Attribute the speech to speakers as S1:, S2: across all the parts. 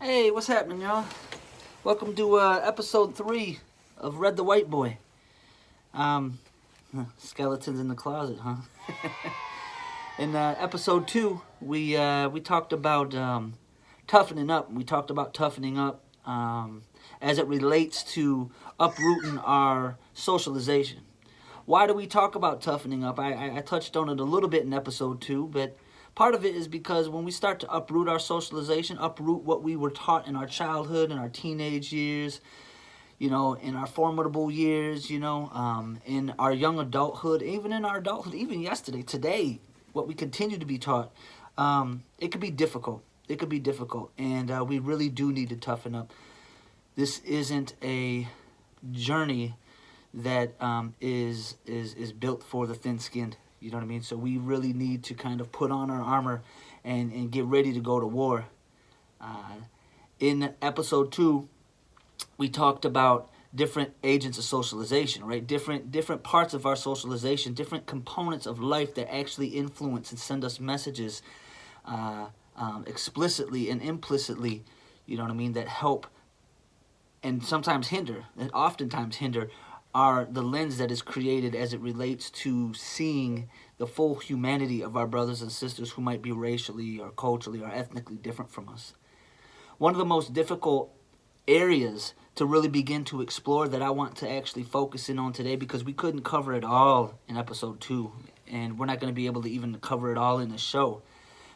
S1: Hey, what's happening, y'all? Welcome to episode 3 of Red the White Boy. Skeletons in the closet, huh? In episode 2, we talked about toughening up. We talked about toughening up as it relates to uprooting our socialization. Why do we talk about toughening up? I touched on it a little bit in episode 2, but part of it is because when we start to uproot our socialization, uproot what we were taught in our childhood and our teenage years, in our formidable years, in our young adulthood, even in our adulthood, even yesterday, today, what we continue to be taught, it could be difficult. It could be difficult, and we really do need to toughen up. This isn't a journey that is built for the thin-skinned. You know what I mean? So we really need to kind of put on our armor and get ready to go to war. In episode 2, we talked about different agents of socialization, right? Different parts of our socialization, different components of life that actually influence and send us messages explicitly and implicitly, you know what I mean, that help and sometimes hinder, and oftentimes hinder, are the lens that is created as it relates to seeing the full humanity of our brothers and sisters who might be racially or culturally or ethnically different from us. One of the most difficult areas to really begin to explore that I want to actually focus in on today, because we couldn't cover it all in episode 2, and we're not going to be able to even cover it all in the show,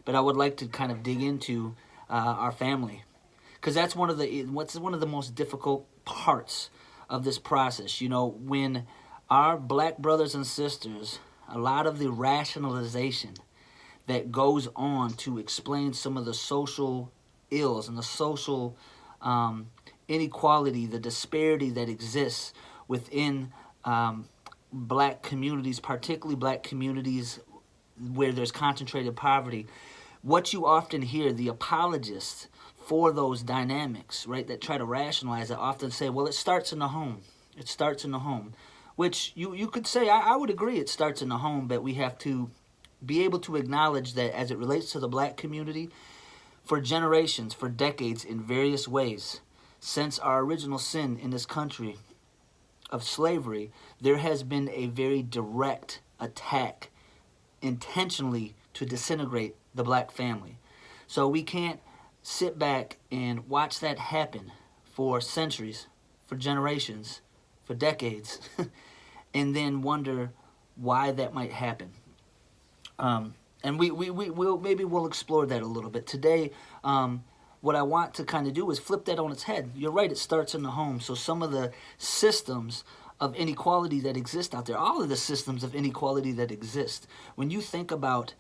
S1: but I would like to kind of dig into our family, because that's one of the most difficult parts of this process. When our black brothers and sisters, a lot of the rationalization that goes on to explain some of the social ills and the social inequality, the disparity that exists within black communities, particularly black communities where there's concentrated poverty, what you often hear, the apologists for those dynamics, right, that try to rationalize it, often say, well, it starts in the home. It starts in the home, which you could say, I would agree it starts in the home, but we have to be able to acknowledge that as it relates to the black community, for generations, for decades, in various ways, since our original sin in this country of slavery, there has been a very direct attack intentionally to disintegrate the black family. So we can't sit back and watch that happen for centuries, for generations, for decades, and then wonder why that might happen. And we'll explore that a little bit today. What I want to kind of do is flip that on its head. You're right, it starts in the home. So some of the systems of inequality that exist out there, all of the systems of inequality that exist, when you think about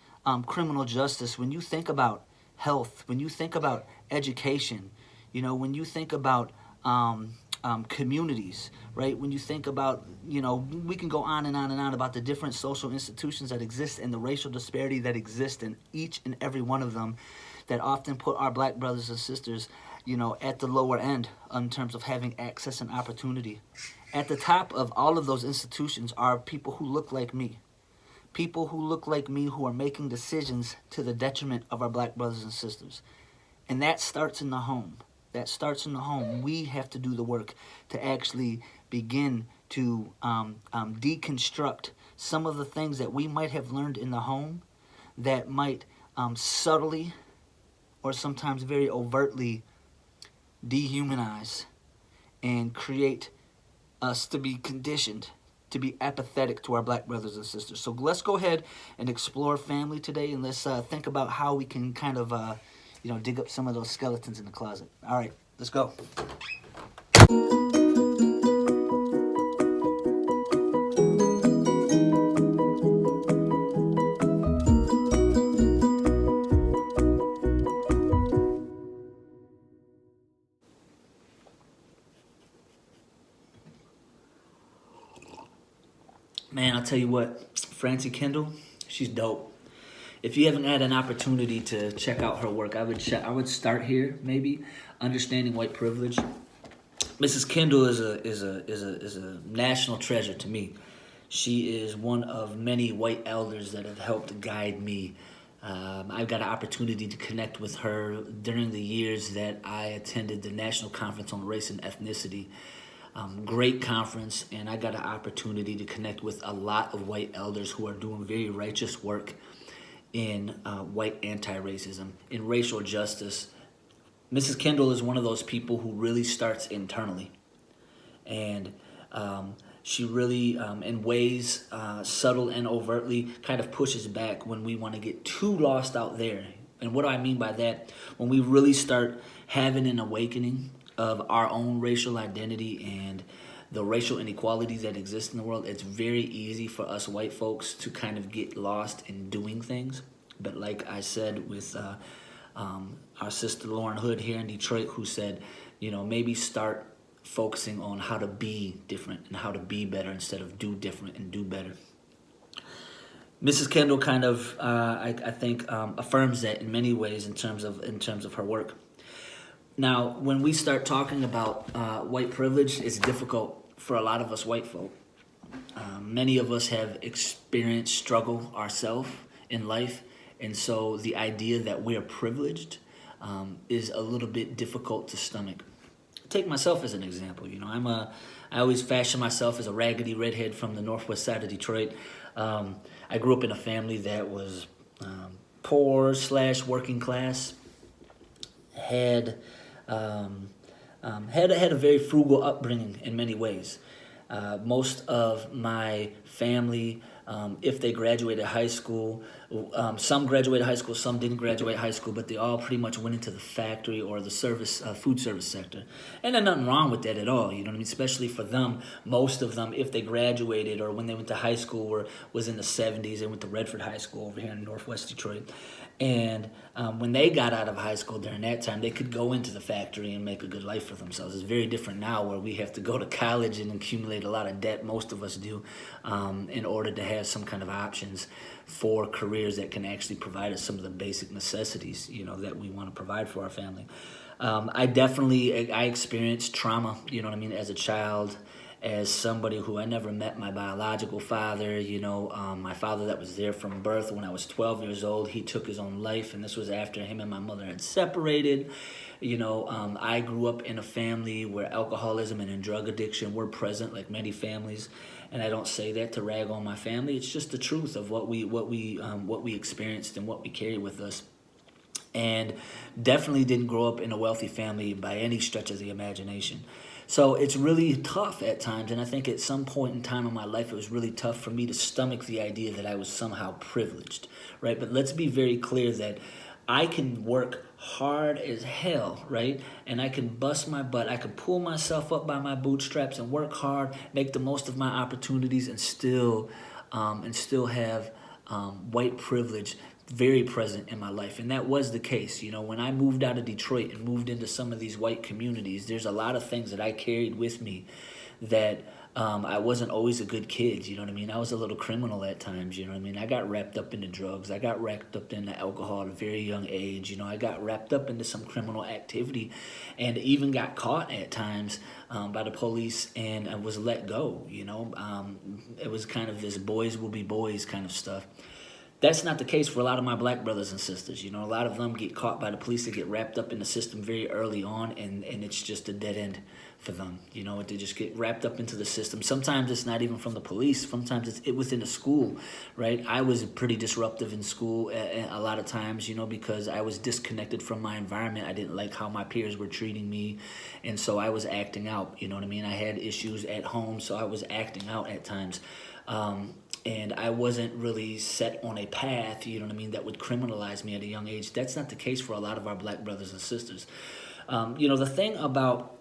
S1: criminal justice, when you think about health, when you think about education, when you think about communities, right? When you think about, we can go on and on and on about the different social institutions that exist and the racial disparity that exists in each and every one of them, that often put our black brothers and sisters, at the lower end in terms of having access and opportunity. At the top of all of those institutions are people who look like me. People who look like me who are making decisions to the detriment of our black brothers and sisters. And that starts in the home. That starts in the home. We have to do the work to actually begin to deconstruct some of the things that we might have learned in the home that might subtly or sometimes very overtly dehumanize and create us to be conditioned to be apathetic to our black brothers and sisters. So let's go ahead and explore family today, and let's think about how we can kind of, dig up some of those skeletons in the closet. All right, let's go. Man, I'll tell you what, Francie Kendall, she's dope. If you haven't had an opportunity to check out her work, I would start here, maybe, understanding white privilege. Mrs. Kendall is a national treasure to me. She is one of many white elders that have helped guide me I got an opportunity to connect with her during the years that I attended the National Conference on Race and Ethnicity. Great conference, and I got an opportunity to connect with a lot of white elders who are doing very righteous work in white anti-racism, in racial justice. Mrs. Kendall is one of those people who really starts internally, and she really, in ways subtle and overtly, kind of pushes back when we want to get too lost out there. And what do I mean by that? When we really start having an awakening of our own racial identity and the racial inequalities that exist in the world, it's very easy for us white folks to kind of get lost in doing things. But like I said with our sister Lauren Hood here in Detroit, who said, maybe start focusing on how to be different and how to be better instead of do different and do better. Mrs. Kendall kind of, I think, affirms that in many ways in terms of her work. Now, when we start talking about white privilege, it's difficult for a lot of us white folk. Many of us have experienced struggle ourselves in life, and so the idea that we're privileged is a little bit difficult to stomach. Take myself as an example. I always fashion myself as a raggedy redhead from the northwest side of Detroit. I grew up in a family that was poor / working class, had a very frugal upbringing in many ways. Most of my family, if they graduated high school, some graduated high school, some didn't graduate high school, but they all pretty much went into the factory or the food service sector. And there's nothing wrong with that at all, you know what I mean? Especially for them, most of them, if they graduated or when they went to high school was in the 70s. They went to Redford High School over here in Northwest Detroit. And when they got out of high school during that time, they could go into the factory and make a good life for themselves. It's very different now where we have to go to college and accumulate a lot of debt, most of us do, in order to have some kind of options for careers that can actually provide us some of the basic necessities, that we want to provide for our family. I experienced trauma, as a child, as somebody who I never met my biological father, my father that was there from birth. When I was 12 years old, he took his own life, and this was after him and my mother had separated. I grew up in a family where alcoholism and drug addiction were present, like many families. And I don't say that to rag on my family. It's just the truth of what we experienced and what we carry with us. And definitely didn't grow up in a wealthy family by any stretch of the imagination. So it's really tough at times, and I think at some point in time in my life it was really tough for me to stomach the idea that I was somehow privileged, right? But let's be very clear that I can work hard as hell, right? And I can bust my butt. I can pull myself up by my bootstraps and work hard, make the most of my opportunities, and still have white privilege very present in my life. And that was the case. When I moved out of Detroit and moved into some of these white communities, there's a lot of things that I carried with me that I wasn't always a good kid, I was a little criminal at times, I got wrapped up into drugs. I got wrapped up into alcohol at a very young age. I got wrapped up into some criminal activity and even got caught at times by the police, and I was let go, It was kind of this boys will be boys kind of stuff. That's not the case for a lot of my black brothers and sisters. A lot of them get caught by the police. They get wrapped up in the system very early on, and it's just a dead end for them. They just get wrapped up into the system. Sometimes it's not even from the police. Sometimes it's within the school, right? I was pretty disruptive in school a lot of times, because I was disconnected from my environment. I didn't like how my peers were treating me, and so I was acting out, I had issues at home, so I was acting out at times. And I wasn't really set on a path, that would criminalize me at a young age. That's not the case for a lot of our black brothers and sisters. The thing about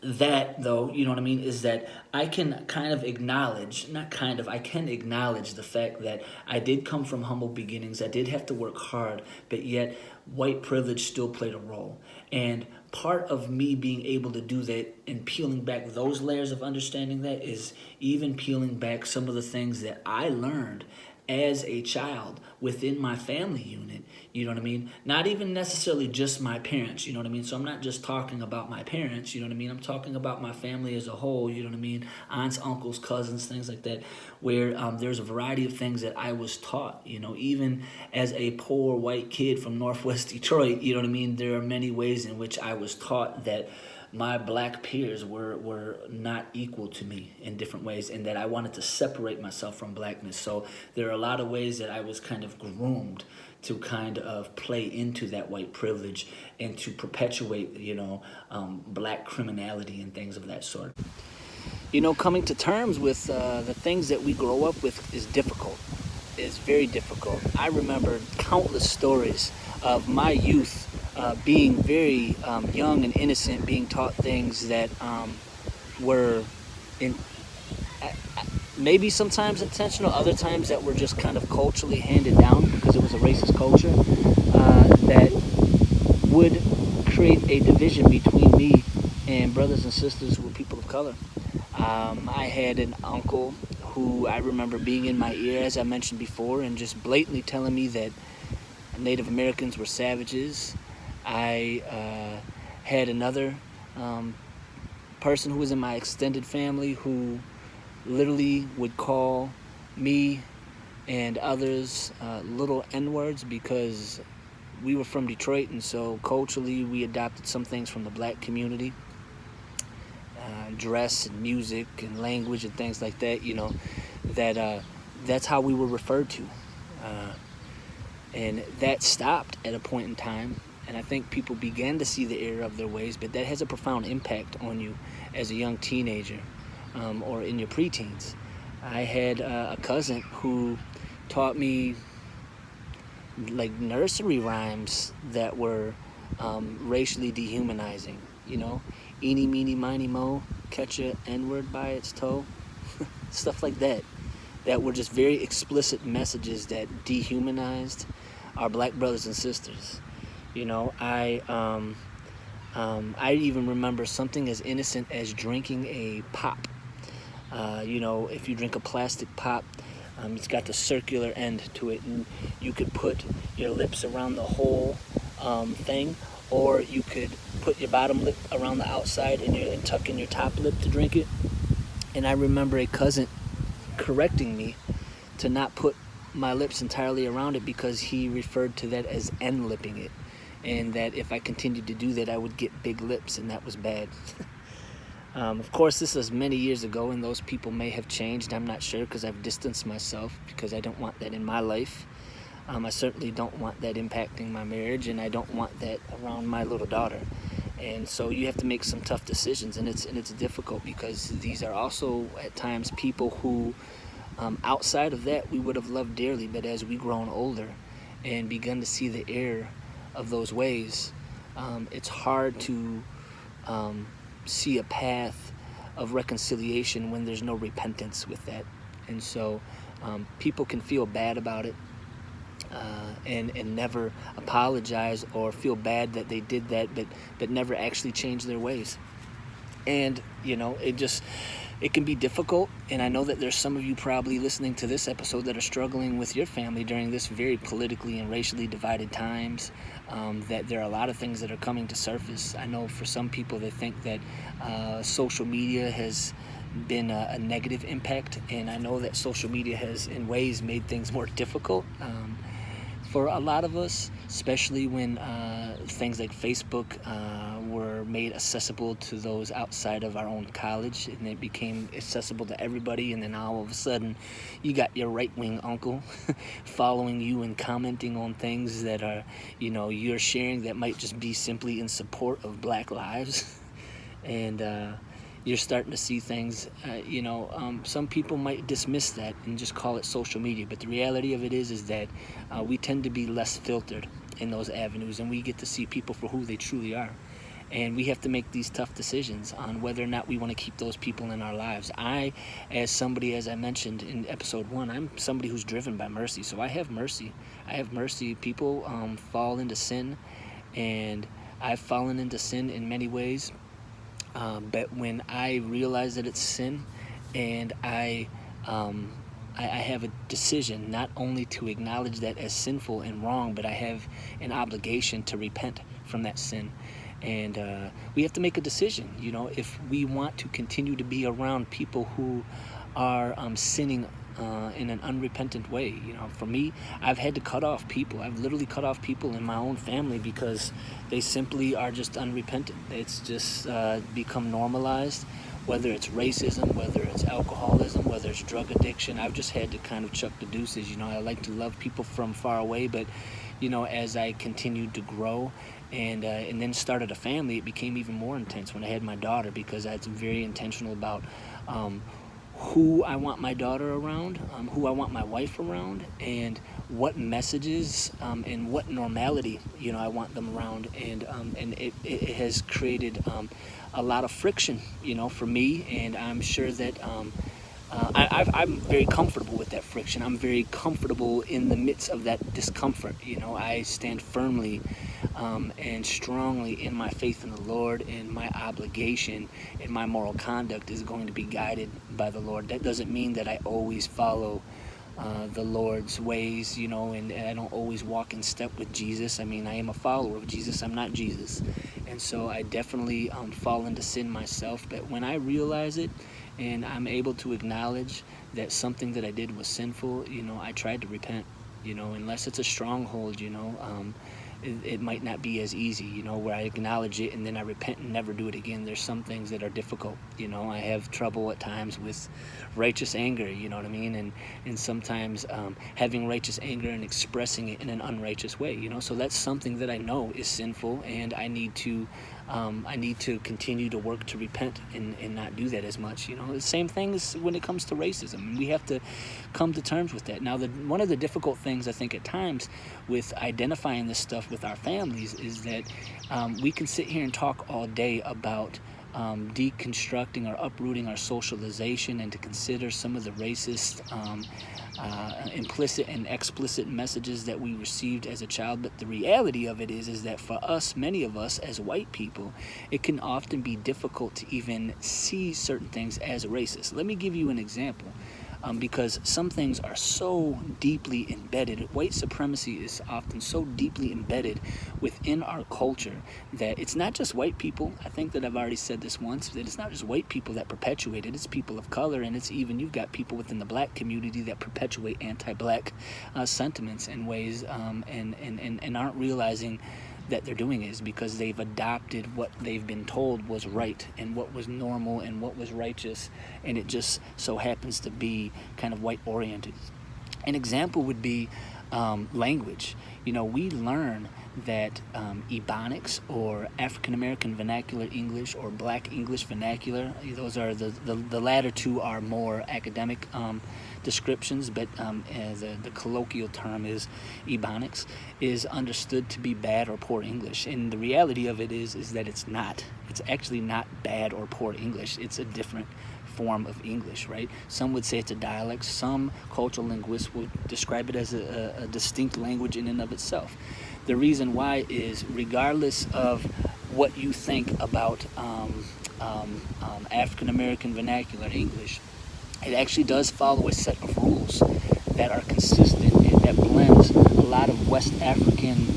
S1: that, though, is that I can kind of acknowledge, I can acknowledge the fact that I did come from humble beginnings. I did have to work hard, but yet white privilege still played a role. And part of me being able to do that and peeling back those layers of understanding that is even peeling back some of the things that I learned as a child within my family unit, you know what I mean? Not even necessarily just my parents, you know what I mean? So I'm not just talking about my parents, you know what I mean? I'm talking about my family as a whole, you know what I mean? Aunts, uncles, cousins, things like that, where there's a variety of things that I was taught, you know, even as a poor white kid from Northwest Detroit, you know what I mean? There are many ways in which I was taught that my black peers were not equal to me in different ways, and that I wanted to separate myself from blackness. So there are a lot of ways that I was kind of groomed to kind of play into that white privilege and to perpetuate, black criminality and things of that sort. You know, coming to terms with the things that we grow up with is difficult. It's very difficult. I remember countless stories of my youth being very young and innocent, being taught things that were in, maybe sometimes intentional, other times that were just kind of culturally handed down because it was a racist culture that would create a division between me and brothers and sisters who were people of color. I had an uncle who I remember being in my ear, as I mentioned before, and just blatantly telling me that Native Americans were savages. I had another person who was in my extended family who literally would call me and others little N-words because we were from Detroit, and so culturally we adopted some things from the black community. Dress and music and language and things like that, that's how we were referred to. And that stopped at a point in time, and I think people began to see the error of their ways, but that has a profound impact on you as a young teenager or in your preteens. I had a cousin who taught me like nursery rhymes that were racially dehumanizing, eeny, meeny, miny, mo, catch a N-word by its toe, stuff like that were just very explicit messages that dehumanized our black brothers and sisters. I even remember something as innocent as drinking a pop. If you drink a plastic pop, it's got the circular end to it, and you could put your lips around the whole thing, or you could put your bottom lip around the outside and tuck in your top lip to drink it. And I remember a cousin correcting me to not put my lips entirely around it because he referred to that as end-lipping it, and that if I continued to do that I would get big lips, and that was bad. Of course, this was many years ago, and those people may have changed. I'm not sure because I've distanced myself because I don't want that in my life. I certainly don't want that impacting my marriage, and I don't want that around my little daughter. And so you have to make some tough decisions, and it's difficult because these are also at times people who, outside of that, we would have loved dearly, but as we grown older and begun to see the error of those ways, it's hard to see a path of reconciliation when there's no repentance with that. And so people can feel bad about it and never apologize or feel bad that they did that, but never actually change their ways. And it can be difficult, and I know that there's some of you probably listening to this episode that are struggling with your family during this very politically and racially divided times, that there are a lot of things that are coming to surface. I know for some people they think that social media has been a negative impact, and I know that social media has in ways made things more difficult for a lot of us, especially when things like Facebook were made accessible to those outside of our own college, and it became accessible to everybody. And then all of a sudden you got your right-wing uncle following you and commenting on things that are you're sharing that might just be simply in support of black lives. And you're starting to see things, some people might dismiss that and just call it social media, but the reality of it is that we tend to be less filtered in those avenues, and we get to see people for who they truly are. And we have to make these tough decisions on whether or not we want to keep those people in our lives. As somebody, as I mentioned in episode 1, I'm somebody who's driven by mercy, so I have mercy. People fall into sin, and I've fallen into sin in many ways. But when I realize that it's sin, and I
S2: I have a decision not only to acknowledge that as sinful and wrong, but I have an obligation to repent from that sin. And we have to make a decision, you know, if we want to continue to be around people who are sinning in an unrepentant way. You know, for me, I've had to cut off people. I've literally cut off people in my own family because they simply are just unrepentant. It's just become normalized, whether it's racism, whether it's alcoholism, whether it's drug addiction. I've just had to kind of chuck the deuces. You know, I like to love people from far away, but, you know, as I continued to grow and then started a family, it became even more intense when I had my daughter, because I was very intentional about who I want my daughter around, who I want my wife around, and what messages and what normality, you know, I want them around. And it has created a lot of friction, you know, for me. And I'm sure that I'm very comfortable with that friction. I'm very comfortable in the midst of that discomfort. You know, I stand firmly and strongly in my faith in the Lord, and my obligation and my moral conduct is going to be guided by the Lord. That doesn't mean that I always follow the Lord's ways, you know, and I don't always walk in step with Jesus. I mean, I am a follower of Jesus. I'm not Jesus. And so I definitely fall into sin myself. But when I realize it and I'm able to acknowledge that something that I did was sinful, you know, I tried to repent, you know, unless it's a stronghold, you know, it might not be as easy, you know, where I acknowledge it and then I repent and never do it again. There's some things that are difficult, you know. I have trouble at times with righteous anger, you know what I mean, and sometimes having righteous anger and expressing it in an unrighteous way, you know. So that's something that I know is sinful, and I need to continue to work to repent and not do that as much, you know. The same thing is when it comes to racism. We have to come to terms with that. Now, one of the difficult things I think at times with identifying this stuff with our families is that we can sit here and talk all day about deconstructing or uprooting our socialization, and to consider some of the racist implicit and explicit messages that we received as a child. But the reality of it is that for us, many of us as white people, it can often be difficult to even see certain things as racist. Let me give you an example. Because some things are so deeply embedded. White supremacy is often so deeply embedded within our culture that it's not just white people. I think that I've already said this once, that it's not just white people that perpetuate it, it's people of color, and it's even, you've got people within the black community that perpetuate anti-black sentiments in ways and aren't realizing that they're doing it is because they've adopted what they've been told was right and what was normal and what was righteous, and it just so happens to be kind of white oriented. An example would be language. You know, we learn that Ebonics, or African American Vernacular English, or Black English Vernacular, those are the latter two are more academic descriptions, but the colloquial term is Ebonics, is understood to be bad or poor English. And the reality of it is that it's not. It's actually not bad or poor English. It's a different form of English, right? Some would say it's a dialect. Some cultural linguists would describe it as a distinct language in and of itself. The reason why is, regardless of what you think about African American Vernacular English, it actually does follow a set of rules that are consistent and that blends a lot of West African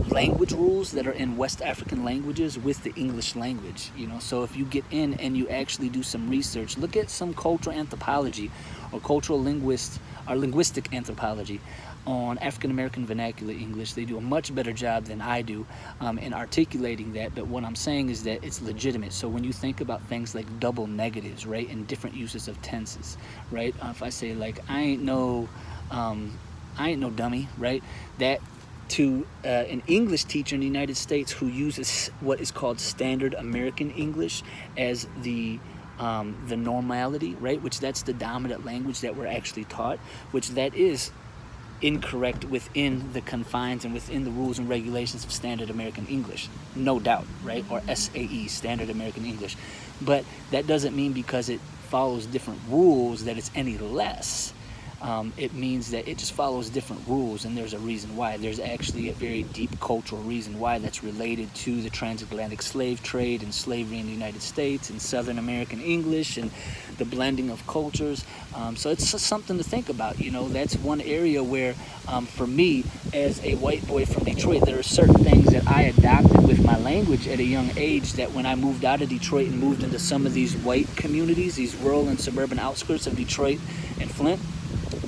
S2: language rules that are in West African languages with the English language, you know. So if you get in and you actually do some research, look at some cultural anthropology or cultural linguist or linguistic anthropology on African American Vernacular English. They do a much better job than I do in articulating that. But what I'm saying is that it's legitimate. So when you think about things like double negatives, right, and different uses of tenses, right, if I say like I ain't no dummy, right, that to an English teacher in the United States who uses what is called Standard American English as the normality, right, which that's the dominant language that we're actually taught, which that is incorrect within the confines and within the rules and regulations of Standard American English, no doubt, right, or SAE, Standard American English. But that doesn't mean because it follows different rules that it's any less it means that it just follows different rules, and there's a reason why. There's actually a very deep cultural reason why that's related to the transatlantic slave trade and slavery in the United States and Southern American English and the blending of cultures. So it's just something to think about. That's one area where, for me, as a white boy from Detroit, there are certain things that I adopted with my language at a young age that when I moved out of Detroit and moved into some of these white communities, these rural and suburban outskirts of Detroit and Flint,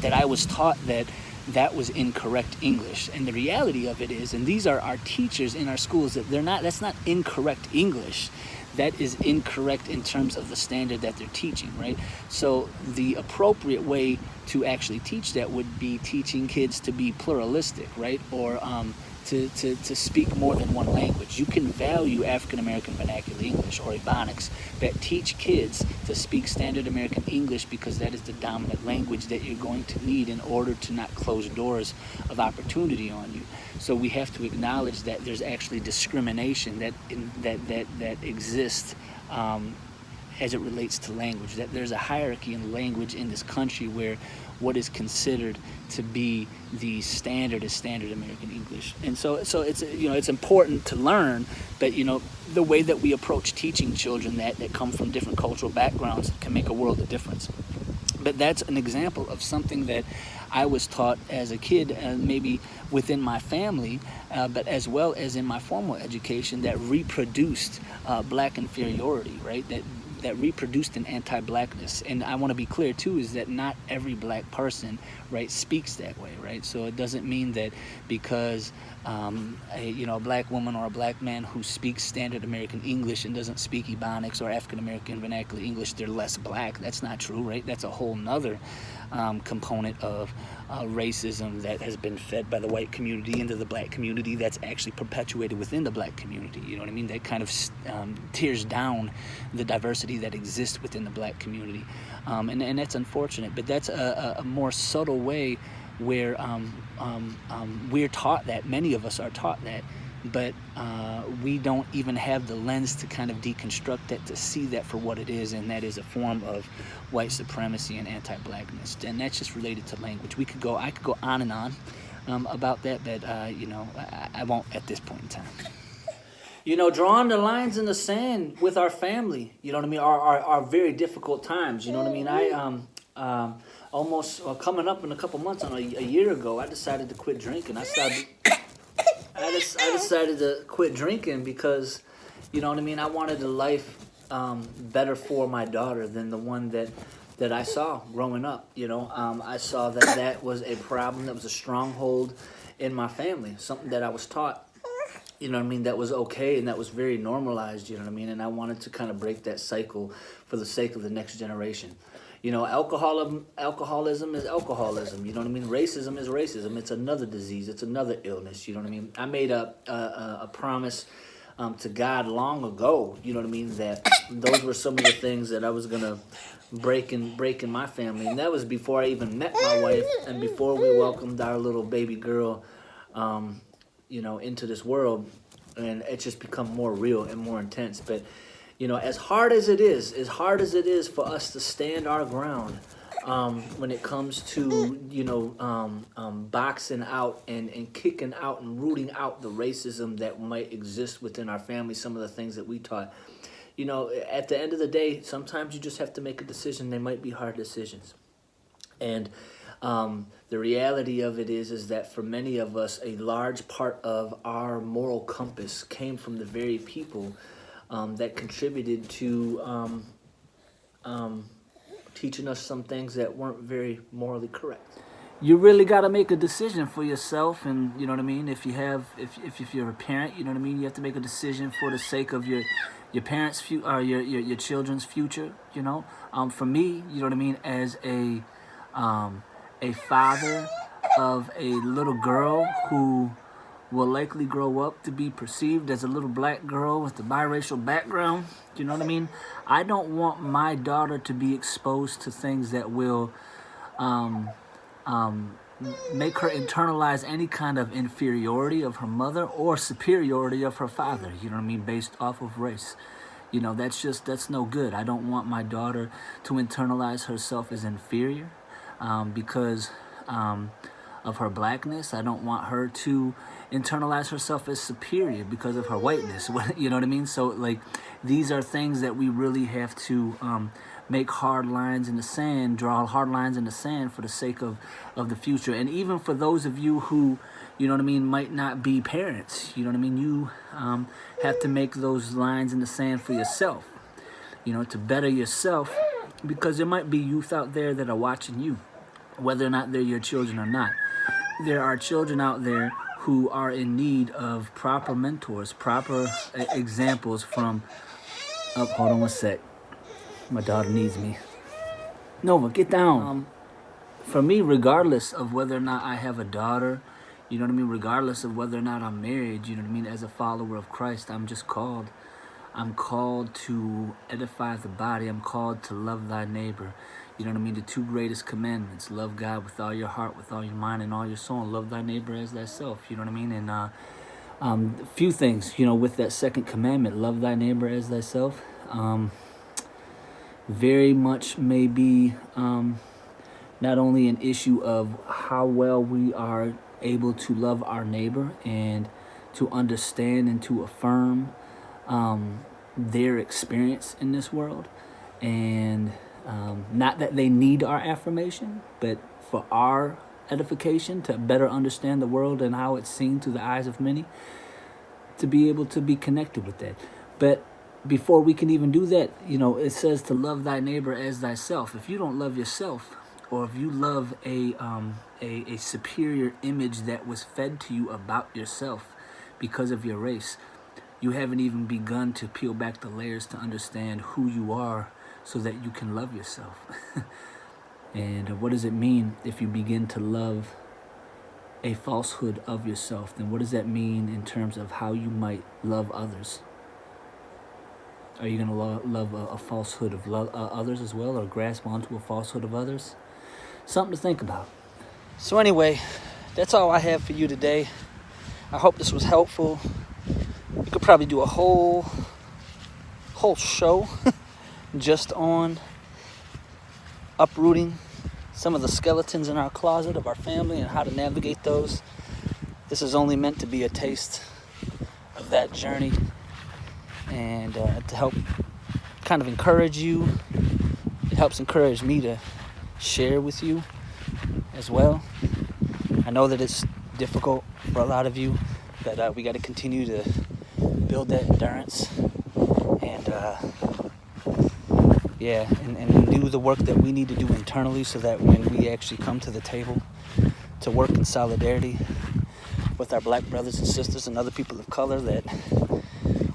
S2: that I was taught that was incorrect English. And the reality of it is, and these are our teachers in our schools, that's not incorrect English. That is incorrect in terms of the standard that they're teaching, right? So the appropriate way to actually teach that would be teaching kids to be pluralistic, right? Or to speak more than one language. You can value African American vernacular English or Ebonics, but teach kids to speak standard American English because that is the dominant language that you're going to need in order to not close doors of opportunity on you. So we have to acknowledge that there's actually discrimination that exists as it relates to language, that there's a hierarchy in language in this country where what is considered to be the standard is standard American English. And so it's important to learn, but the way that we approach teaching children that come from different cultural backgrounds can make a world of difference. But that's an example of something that I was taught as a kid, maybe within my family, but as well as in my formal education, that reproduced black inferiority, right? That reproduced an anti-blackness. And I want to be clear too, is that not every black person, right, speaks that way, right? So it doesn't mean that because a black woman or a black man who speaks standard American English and doesn't speak Ebonics or African American vernacular English, they're less black. That's not true, right? That's a whole nother component of racism that has been fed by the white community into the black community, that's actually perpetuated within the black community. You know what I mean? That kind of tears down the diversity that exists within the black community. And that's unfortunate, but that's a more subtle way where we're taught that, many of us are taught that, but we don't even have the lens to kind of deconstruct that, to see that for what it is, and that is a form of white supremacy and anti-blackness. And that's just related to language. I could go on and on about that, but I won't at this point in time. Drawing the lines in the sand with our family, you know what I mean, are very difficult times. You know what I mean? I almost coming up in a couple months, on a year ago, I decided to quit drinking. I decided to quit drinking because, you know what I mean, I wanted a life better for my daughter than the one that I saw growing up. I saw that was a problem, that was a stronghold in my family, something that I was taught, you know what I mean, that was okay and that was very normalized, you know what I mean, and I wanted to kind of break that cycle for the sake of the next generation. Alcoholism is alcoholism. You know what I mean? Racism is racism. It's another disease. It's another illness. You know what I mean? I made a promise to God long ago. You know what I mean? That those were some of the things that I was gonna break in my family, and that was before I even met my wife and before we welcomed our little baby girl, into this world. And it's just become more real and more intense. But as hard as it is for us to stand our ground when it comes to, boxing out and kicking out and rooting out the racism that might exist within our family, some of the things that we taught, at the end of the day, sometimes you just have to make a decision. They might be hard decisions. And the reality of it is that for many of us, a large part of our moral compass came from the very people that contributed to teaching us some things that weren't very morally correct. You really got to make a decision for yourself, and you know what I mean. If you're a parent, you know what I mean. You have to make a decision for the sake of your parents' or your children's future. For me, you know what I mean. As a father of a little girl who will likely grow up to be perceived as a little black girl with a biracial background, you know what I mean? I don't want my daughter to be exposed to things that will make her internalize any kind of inferiority of her mother or superiority of her father, you know what I mean, based off of race. That's no good. I don't want my daughter to internalize herself as inferior.
S1: because of her blackness. I don't want her to internalize herself as superior because of her whiteness. You know what I mean? So like, these are things that we really have to make hard lines in the sand, draw hard lines in the sand for the sake of the future. And even for those of you who, you know what I mean, might not be parents, you know what I mean, you have to make those lines in the sand for yourself, you know, to better yourself, because there might be youth out there that are watching you, whether or not they're your children or not. There are children out there who are in need of proper mentors, proper examples from... Oh, hold on one sec. My daughter needs me. Nova, get down. For me, regardless of whether or not I have a daughter, you know what I mean, regardless of whether or not I'm married, you know what I mean, as a follower of Christ, I'm called to edify the body. I'm called to love thy neighbor. You know what I mean? The two greatest commandments: love God with all your heart, with all your mind, and all your soul, and love thy neighbor as thyself. You know what I mean? And a few things, you know, with that second commandment, love thy neighbor as thyself, very much may be not only an issue of how well we are able to love our neighbor and to understand and to affirm their experience in this world, and not that they need our affirmation, but for our edification, to better understand the world and how it's seen through the eyes of many, to be able to be connected with that. But before we can even do that, you know, it says to love thy neighbor as thyself. If you don't love yourself, or if you love a superior image that was fed to you about yourself because of your race, you haven't even begun to peel back the layers to understand who you are so that you can love yourself. And what does it mean if you begin to love a falsehood of yourself? Then what does that mean in terms of how you might love others? Are you going to love a falsehood of others as well, or grasp onto a falsehood of others? Something to think about. So anyway, that's all I have for you today. I hope this was helpful. We could probably do a whole show just on uprooting some of the skeletons in our closet of our family and how to navigate those. This is only meant to be a taste of that journey, and to help kind of encourage you. It helps encourage me to share with you as well. I know that it's difficult for a lot of you, but we got to continue to build that endurance and and do the work that we need to do internally, so that when we actually come to the table to work in solidarity with our black brothers and sisters and other people of color, that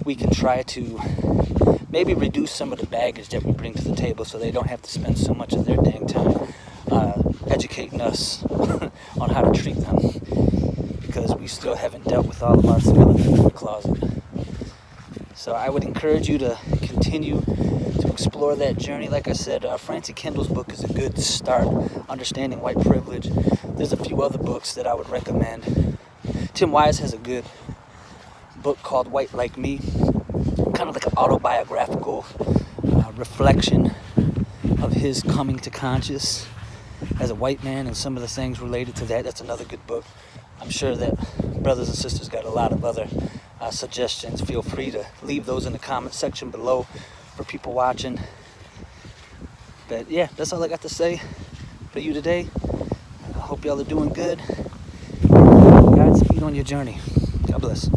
S1: we can try to maybe reduce some of the baggage that we bring to the table, so they don't have to spend so much of their dang time educating us on how to treat them, because we still haven't dealt with all of our skeletons in the closet. So I would encourage you to continue to explore that journey. Like I said, Francie Kendall's book is a good start, Understanding White Privilege. There's a few other books that I would recommend. Tim Wise has a good book called White Like Me, kind of like an autobiographical reflection of his coming to conscious as a white man and some of the things related to that. That's another good book. I'm sure that brothers and sisters got a lot of other suggestions. Feel free to leave those in the comment section below for people watching. But yeah, that's all I got to say for you today. I hope y'all are doing good. Godspeed on your journey. God bless.